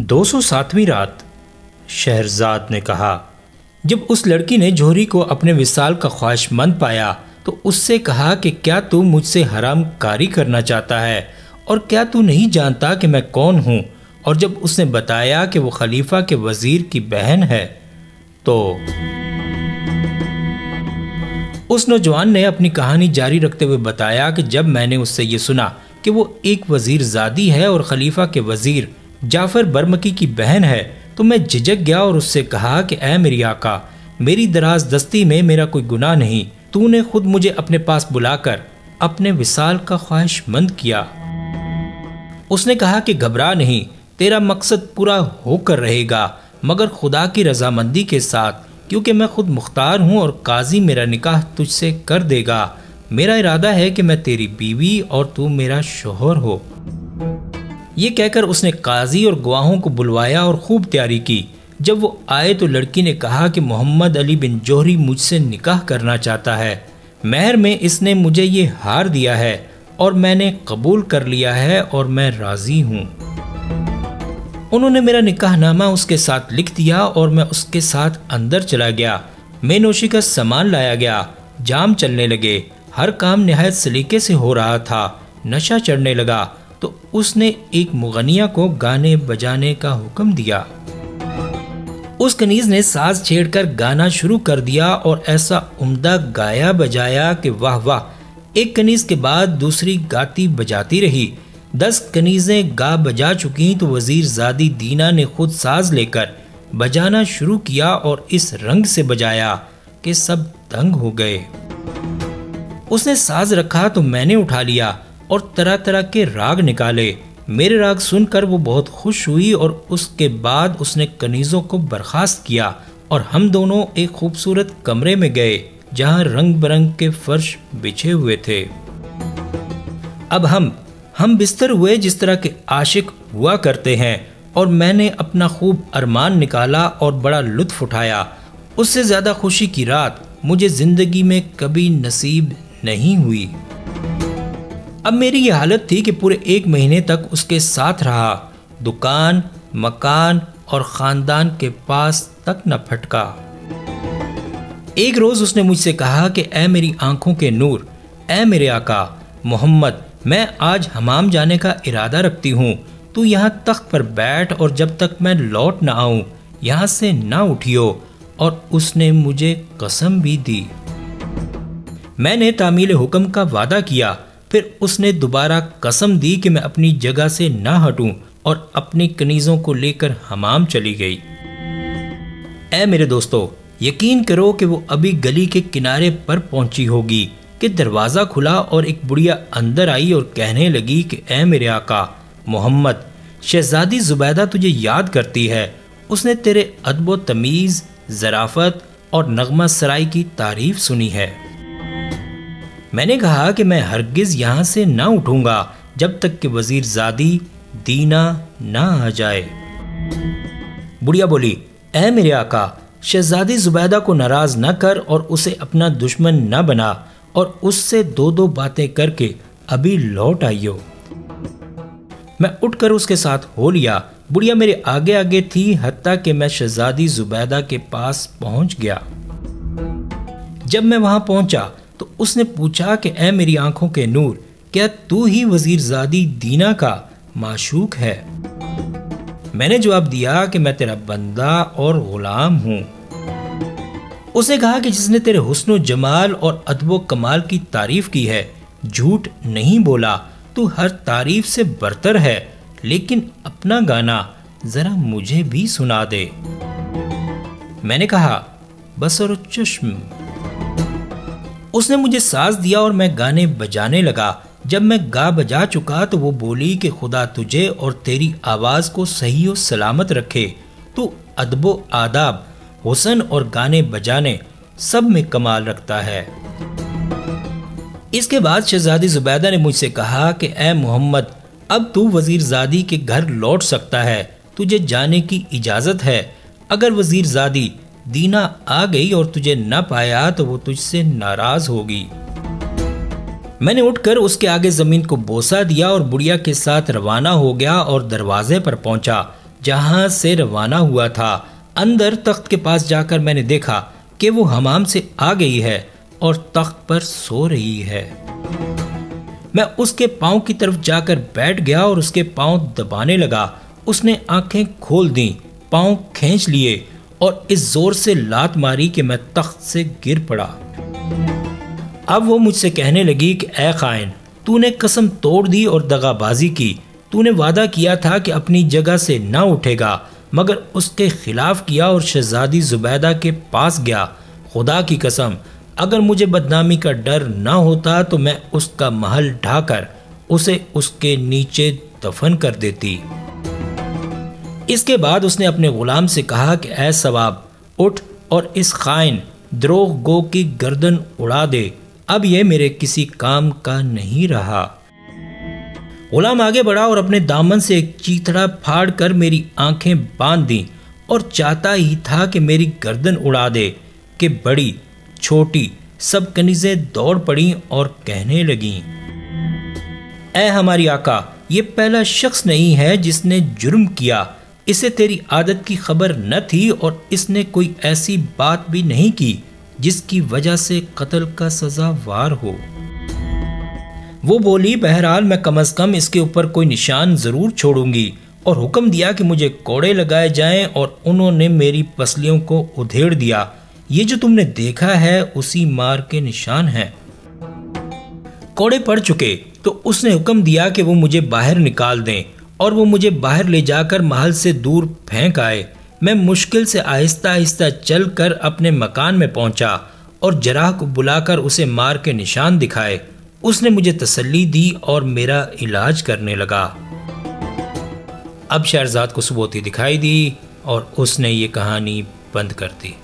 207वीं रात। शहरजाद ने कहा, जब उस लड़की ने जोहरी को अपने विसाल का ख्वाहिशमंद पाया तो उससे कहा कि क्या तू मुझसे हराम कारी करना चाहता है और क्या तू नहीं जानता कि मैं कौन हूँ। और जब उसने बताया कि वो खलीफा के वजीर की बहन है तो उस नौजवान ने अपनी कहानी जारी रखते हुए बताया कि जब मैंने उससे ये सुना कि वो एक वजीर ज़ादी है और खलीफा के वजीर जाफ़र बरमकी की बहन है तो मैं झिझक गया और उससे कहा कि ऐ मेरी आका, मेरी दराज दस्ती में मेरा कोई गुनाह नहीं, तूने खुद मुझे अपने पास बुलाकर अपने विसाल का ख्वाहिशमंद किया। उसने कहा कि घबरा नहीं, तेरा मकसद पूरा होकर रहेगा मगर खुदा की रजामंदी के साथ, क्योंकि मैं खुद मुख्तार हूँ और काजी मेरा निकाह तुझसे कर देगा। मेरा इरादा है कि मैं तेरी बीवी और तू मेरा शोहर हो। ये कहकर उसने काजी और गवाहों को बुलवाया और खूब तैयारी की। जब वो आए तो लड़की ने कहा कि मोहम्मद अली बिन जोहरी मुझसे निकाह करना चाहता है। महर में इसने मुझे ये हार दिया है और मैंने कबूल कर लिया है और मैं राजी हूँ। उन्होंने मेरा निकाहनामा उसके साथ लिख दिया और मैं उसके साथ अंदर चला गया। मेनोशी का सामान लाया गया, जाम चलने लगे, हर काम निहायत सलीके से हो रहा था। नशा चढ़ने लगा तो उसने एक मुगनिया को गाने बजाने का हुक्म दिया। उस कनीज ने साज छेड़कर गाना शुरू कर दिया और ऐसा उम्दा गाया बजाया कि वाह वाह। एक कनीज के बाद दूसरी गाती बजाती रही। 10 कनीजें गा बजा चुकी तो वजीर ज़ादी दीना ने खुद साज लेकर बजाना शुरू किया और इस रंग से बजाया कि सब दंग हो गए। उसने साज रखा तो मैंने उठा लिया और तरह तरह के राग निकाले। मेरे राग सुनकर वो बहुत खुश हुई और उसके बाद उसने कनीज़ों को बर्खास्त किया और हम दोनों एक खूबसूरत कमरे में गए जहां रंग बिरंग के फर्श बिछे हुए थे। अब हम बिस्तर हुए जिस तरह के आशिक हुआ करते हैं और मैंने अपना खूब अरमान निकाला और बड़ा लुत्फ उठाया। उससे ज़्यादा खुशी की रात मुझे ज़िंदगी में कभी नसीब नहीं हुई। अब मेरी ये हालत थी कि पूरे 1 महीने तक उसके साथ रहा। दुकान, मकान और ख़ानदान के पास तक न फटका। एक रोज़ उसने मुझसे कहा कि ऐ मेरी आंखों के नूर, ऐ मेरे आका मोहम्मद, मैं आज हमाम जाने का इरादा रखती हूँ। तू यहाँ तख्त पर बैठ और जब तक मैं लौट न आऊँ यहाँ से ना उठियो। और उसने मुझे कसम भी दी। मैंने तामील हुक्म का वादा किया। फिर उसने दोबारा कसम दी कि मैं अपनी जगह से ना हटूं और अपनी कनीज़ों को लेकर हमाम चली गई। ऐ मेरे दोस्तों, यकीन करो कि वो अभी गली के किनारे पर पहुंची होगी कि दरवाज़ा खुला और एक बुढ़िया अंदर आई और कहने लगी कि ऐ मेरे आका मोहम्मद, शहजादी जुबैदा तुझे याद करती है। उसने तेरे अदब तमीज़, ज़राफ़त और नगमा सराई की तारीफ़ सुनी है। मैंने कहा कि मैं हरगिज़ यहाँ से ना उठूँगा जब तक कि वज़ीर ज़ादी दीना ना आ जाए। बुढ़िया बोली, ऐ मेरे आका, शहजादी जुबैदा को नाराज़ न कर और उसे अपना दुश्मन न बना और उससे 2-2 बातें करके अभी लौट आइयो। मैं उठकर उसके साथ हो लिया। बुढ़िया मेरे आगे आगे थी हत्ता कि मैं शहजादी जुबैदा के पास पहुंच गया। जब मैं वहां पहुंचा तो उसने पूछा कि ऐ मेरी आंखों के नूर, क्या तू ही वजीर ज़ादी दीना का माशूक है? मैंने जवाब दिया कि मैं तेरा बंदा और गुलाम हूँ। उसने कहा कि जिसने तेरे हुस्न जमाल और अदबो कमाल की तारीफ की है, झूठ नहीं बोला, तू हर तारीफ से बरतर है, लेकिन अपना गाना जरा मुझे भी सुना दे। मैंने कहा, बसर चश्म। उसने मुझे साज दिया और मैं गाने बजाने लगा। जब मैं गा बजा चुका तो वो बोली कि खुदा तुझे और तेरी आवाज़ को सही और सलामत रखे। तू अदबो आदाब, हुस्न और गाने बजाने सब में कमाल रखता है। इसके बाद शहजादी जुबैदा ने मुझसे कहा कि ऐ मोहम्मद, अब तू वजीर ज़ादी के घर लौट सकता है, तुझे जाने की इजाज़त है। अगर वजीर ज़ादी दीना आ गई और तुझे न पाया तो वो तुझसे नाराज होगी। मैंने उठकर उसके आगे जमीन को बोसा दिया और बुढ़िया के साथ रवाना हो गया और दरवाजे पर पहुंचा। जहां से रवाना हुआ था। अंदर तख्त के पास जाकर मैंने देखा कि वो हमाम से आ गई है और तख्त पर सो रही है। मैं उसके पांव की तरफ जाकर बैठ गया और उसके पांव दबाने लगा। उसने आंखें खोल दी, पांव खींच लिए और इस जोर से लात मारी कि मैं तख्त से गिर पड़ा। अब वो मुझसे कहने लगी कि ऐ खाइन, तूने कसम तोड़ दी और दगाबाजी की। तूने वादा किया था कि अपनी जगह से ना उठेगा, मगर उसके खिलाफ किया और शहजादी जुबैदा के पास गया। खुदा की कसम, अगर मुझे बदनामी का डर ना होता तो मैं उसका महल ढाकर उसे उसके नीचे दफन कर देती। इसके बाद उसने अपने गुलाम से कहा कि ऐ सवाब, उठ और इस खाइन द्रोह गो की गर्दन उड़ा दे। अब यह मेरे किसी काम का नहीं रहा। गुलाम आगे बढ़ा और अपने दामन से एक चीथड़ा फाड़ कर मेरी आंखें बांध दी और चाहता ही था कि मेरी गर्दन उड़ा दे कि बड़ी छोटी सब कनीज़ें दौड़ पड़ी और कहने लगीं, ऐ हमारी आका, ये पहला शख्स नहीं है जिसने जुर्म किया। इसे तेरी आदत की खबर न थी और इसने कोई ऐसी बात भी नहीं की जिसकी वजह से कत्ल का सजावार हो। वो बोली, बहरहाल मैं कम अज कम इसके ऊपर कोई निशान जरूर छोड़ूंगी। और हुक्म दिया कि मुझे कोड़े लगाए जाएं और उन्होंने मेरी पसलियों को उधेड़ दिया। ये जो तुमने देखा है उसी मार के निशान हैं। कोड़े पड़ चुके तो उसने हुक्म दिया कि वो मुझे बाहर निकाल दें और वो मुझे बाहर ले जाकर महल से दूर फेंक आए। मैं मुश्किल से आहिस्ता आहिस्ता चलकर अपने मकान में पहुंचा और जराह को बुलाकर उसे मार के निशान दिखाए। उसने मुझे तसल्ली दी और मेरा इलाज करने लगा। अब शहरजाद को सुबह होती दिखाई दी और उसने ये कहानी बंद कर दी।